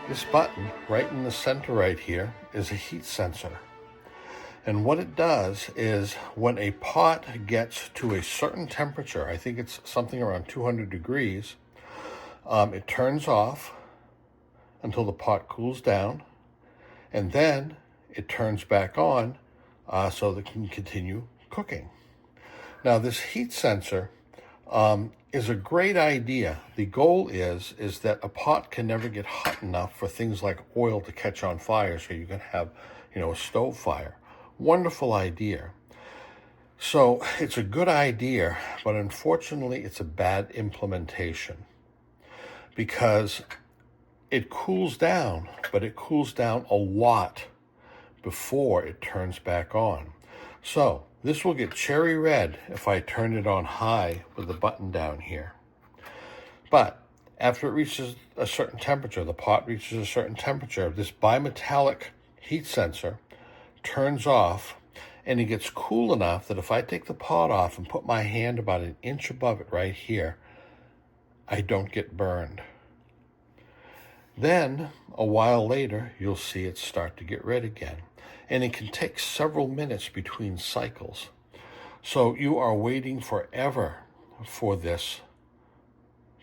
This button right in the center right here is a heat sensor. And what it does is when a pot gets to a certain temperature, I think it's something around 200 degrees, it turns off until the pot cools down, and then it turns back on so that it can continue cooking. Now this heat sensor is a great idea. The goal is that a pot can never get hot enough for things like oil to catch on fire, so you can have, a stove fire. Wonderful idea. So it's a good idea, but unfortunately it's a bad implementation because it cools down, but it cools down a lot before it turns back on. So this will get cherry red if I turn it on high with the button down here. But after it reaches a certain temperature, the pot reaches a certain temperature, this bimetallic heat sensor turns off, and it gets cool enough that if I take the pot off and put my hand about an inch above it right here, I don't get burned. Then, a while later, you'll see it start to get red again. And it can take several minutes between cycles. So you are waiting forever for this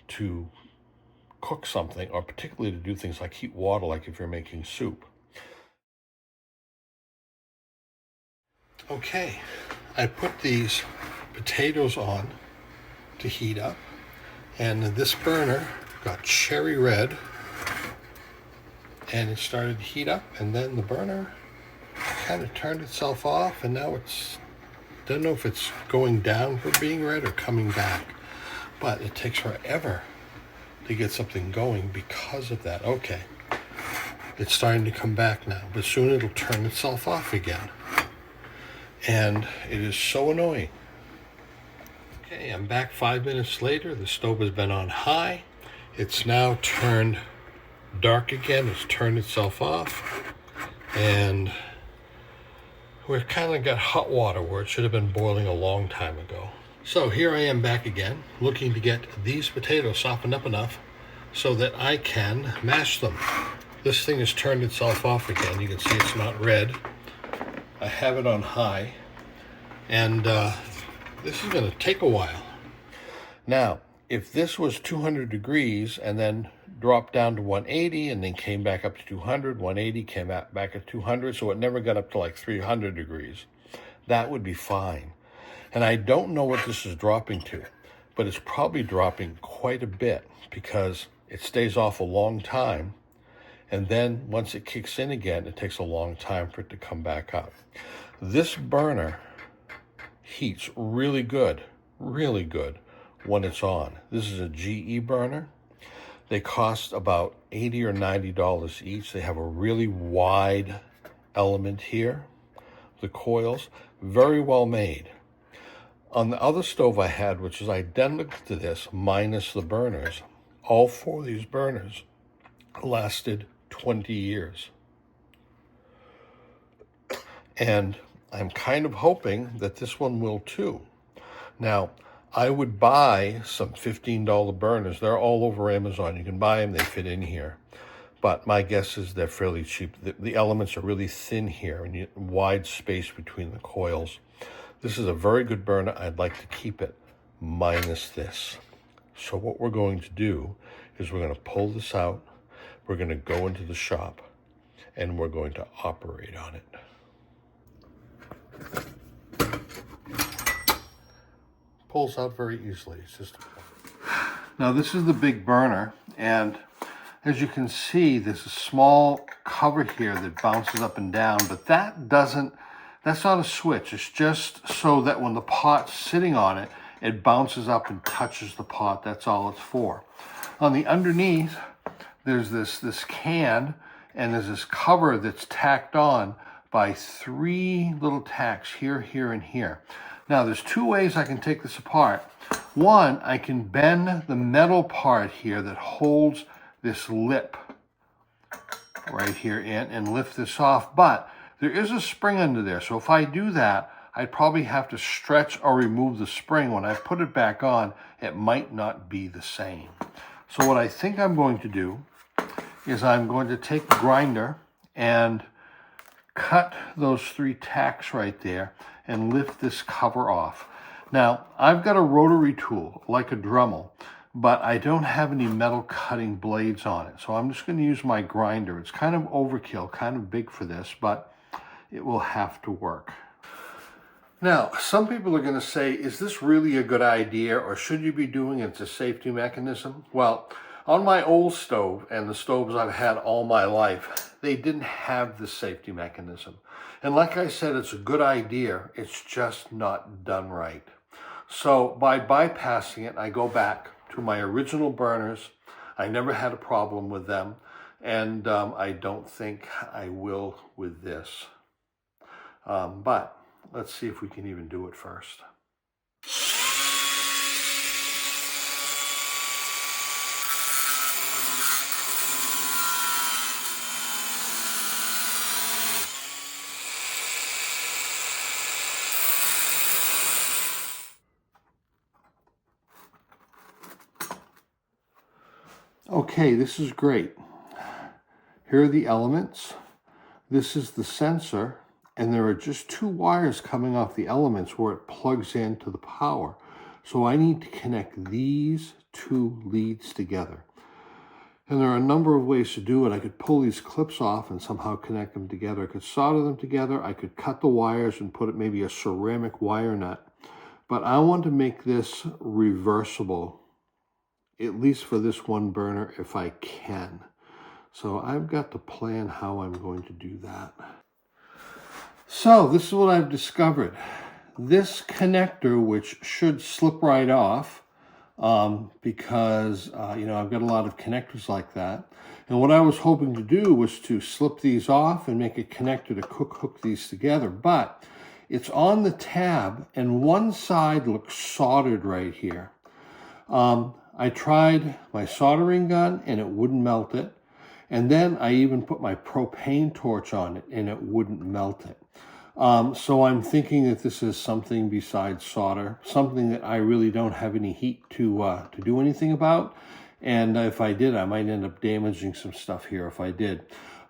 to cook something, or particularly to do things like heat water, like if you're making soup. Okay, I put these potatoes on to heat up, and this burner got cherry red, and it started to heat up, and then the burner kind of turned itself off, and now don't know if it's going down for being red or coming back, but it takes forever to get something going because of that. Okay, it's starting to come back now, but soon it'll turn itself off again. And it is so annoying. Okay, I'm back 5 minutes later. The stove has been on high. It's now turned dark again. It's turned itself off. And we've kind of got hot water where it should have been boiling a long time ago. So here I am back again, looking to get these potatoes softened up enough so that I can mash them. This thing has turned itself off again. You can see it's not red. I have it on high, and this is going to take a while. Now, if this was 200 degrees and then dropped down to 180 and then came back up to 200, 180, came back at 200, so it never got up to like 300 degrees, that would be fine. And I don't know what this is dropping to, but it's probably dropping quite a bit because it stays off a long time. And then once it kicks in again, it takes a long time for it to come back up. This burner heats really good when it's on. This is a GE burner. They cost about $80 or $90 each. They have a really wide element here. The coils, very well made. On the other stove I had, which is identical to this, minus the burners, all four of these burners lasted 20 years. And I'm kind of hoping that this one will too. Now, I would buy some $15 burners. They're all over Amazon. You can buy them, they fit in here. But my guess is they're fairly cheap. The elements are really thin here and wide space between the coils. This is a very good burner. I'd like to keep it minus this. So what we're going to do is we're going to pull this out. We're going to go into the shop and we're going to operate on it. Pulls out very easily. It's just now this is the big burner, and as you can see, there's a small cover here that bounces up and down, but that's not a switch. It's just so that when the pot's sitting on it, it bounces up and touches the pot. That's all it's for. On the underneath, there's this can, and there's this cover that's tacked on by 3 little tacks here, here, and here. Now, there's 2 ways I can take this apart. One, I can bend the metal part here that holds this lip right here in and lift this off, but there is a spring under there. So if I do that, I'd probably have to stretch or remove the spring. When I put it back on, it might not be the same. So what I think I'm going to do is I'm going to take the grinder and cut those 3 tacks right there and lift this cover off. Now, I've got a rotary tool like a Dremel, but I don't have any metal cutting blades on it. So I'm just going to use my grinder. It's kind of overkill, kind of big for this, but it will have to work. Now, some people are going to say, is this really a good idea, or should you be doing it? It's a safety mechanism? Well, on my old stove and the stoves I've had all my life, they didn't have this safety mechanism. And like I said, it's a good idea. It's just not done right. So by bypassing it, I go back to my original burners. I never had a problem with them, and I don't think I will with this. But let's see if we can even do it first. Okay, this is great. Here are the elements. This is the sensor, and there are just 2 wires coming off the elements where it plugs into the power. So I need to connect these 2 leads together. And there are a number of ways to do it. I could pull these clips off and somehow connect them together. I could solder them together. I could cut the wires and put maybe a ceramic wire nut. But I want to make this reversible, at least for this one burner, if I can. So I've got to plan how I'm going to do that. So this is what I've discovered. This connector, which should slip right off, because I've got a lot of connectors like that. And what I was hoping to do was to slip these off and make a connector to hook these together. But it's on the tab, and one side looks soldered right here. I tried my soldering gun, and it wouldn't melt it. And then I even put my propane torch on it, and it wouldn't melt it. So I'm thinking that this is something besides solder, something that I really don't have any heat to do anything about. And if I did, I might end up damaging some stuff here if I did.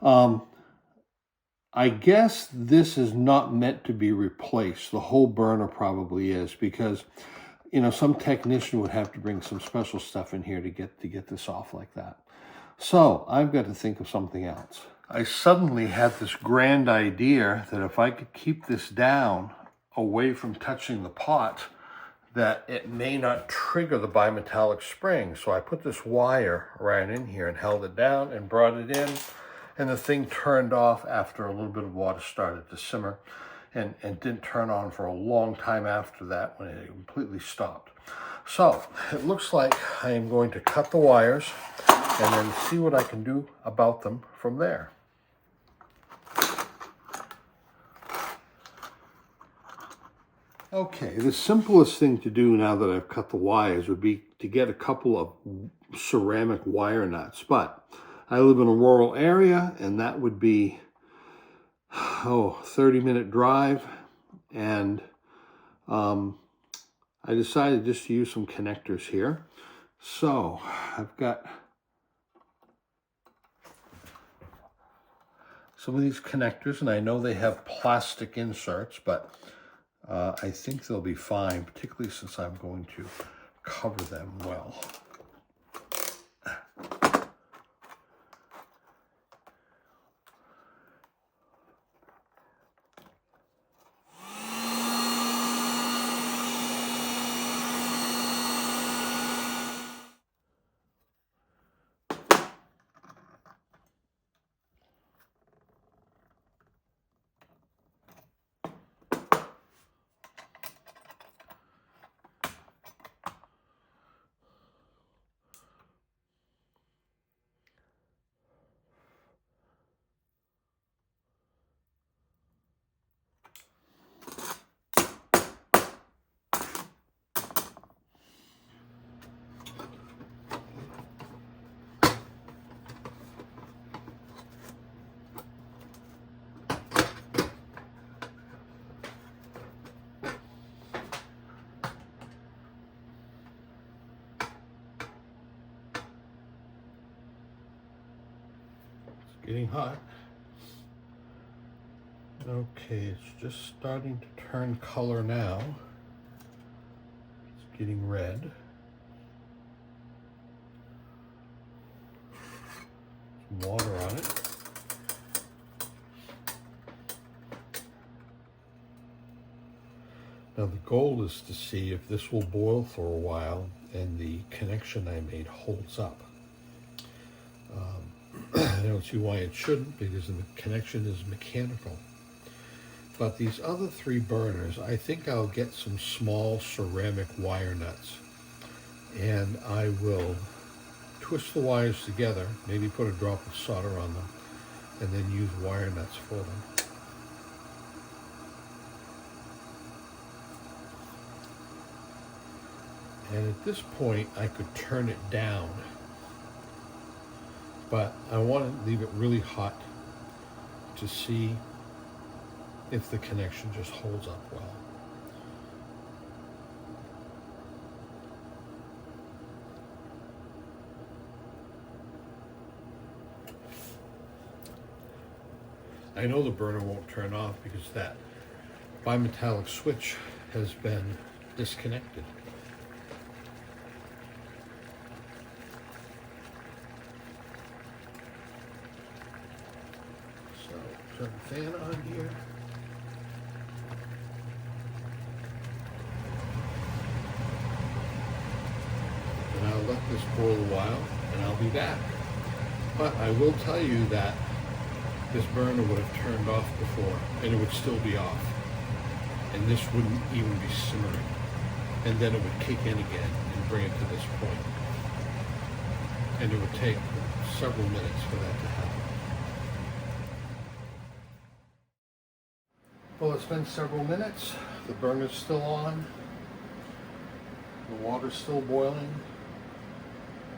I guess this is not meant to be replaced. The whole burner probably is, because some technician would have to bring some special stuff in here to get this off like that. So I've got to think of something else. I suddenly had this grand idea that if I could keep this down away from touching the pot, that it may not trigger the bimetallic spring. So I put this wire right in here and held it down and brought it in, and the thing turned off after a little bit of water started to simmer, and didn't turn on for a long time after that when it completely stopped. So it looks like I am going to cut the wires and then see what I can do about them from there. Okay, the simplest thing to do now that I've cut the wires would be to get a couple of ceramic wire nuts. But I live in a rural area, and that would be, 30-minute drive. And I decided just to use some connectors here. So I've got some of these connectors, and I know they have plastic inserts, but I think they'll be fine, particularly since I'm going to cover them well. Getting hot. Okay, it's just starting to turn color now. It's getting red. Some water on it. Now the goal is to see if this will boil for a while and the connection I made holds up. I don't see why it shouldn't, because the connection is mechanical. But these other three burners, I think I'll get some small ceramic wire nuts, and I will twist the wires together, maybe put a drop of solder on them, and then use wire nuts for them. And at this point, I could turn it down, but I want to leave it really hot to see if the connection just holds up well. I know the burner won't turn off because that bimetallic switch has been disconnected. Turn the fan on here. And I'll let this boil a while and I'll be back. But I will tell you that this burner would have turned off before and it would still be off. And this wouldn't even be simmering. And then it would kick in again and bring it to this point. And it would take several minutes for that to happen. Well, it's been several minutes. The burner's still on. The water's still boiling.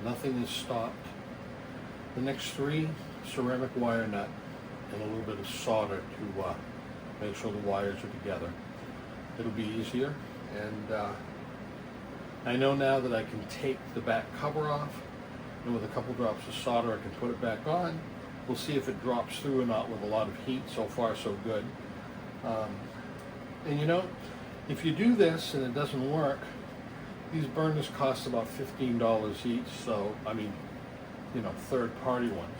Nothing is stopped. The next three, ceramic wire nut and a little bit of solder to make sure the wires are together. It'll be easier. And I know now that I can take the back cover off, and with a couple drops of solder I can put it back on. We'll see if it drops through or not with a lot of heat. So far so good. And you know, if you do this and it doesn't work, these burners cost about $15 each. So, I mean, you know, third-party ones,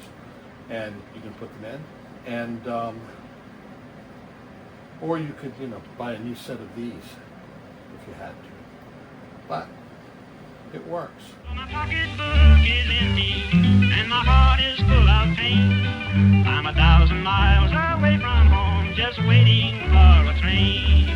and you can put them in, and or you could, you know, buy a new set of these if you had to. But it works. My pocketbook is empty and my heart is full of pain. I'm 1,000 miles away from home, just waiting for a train.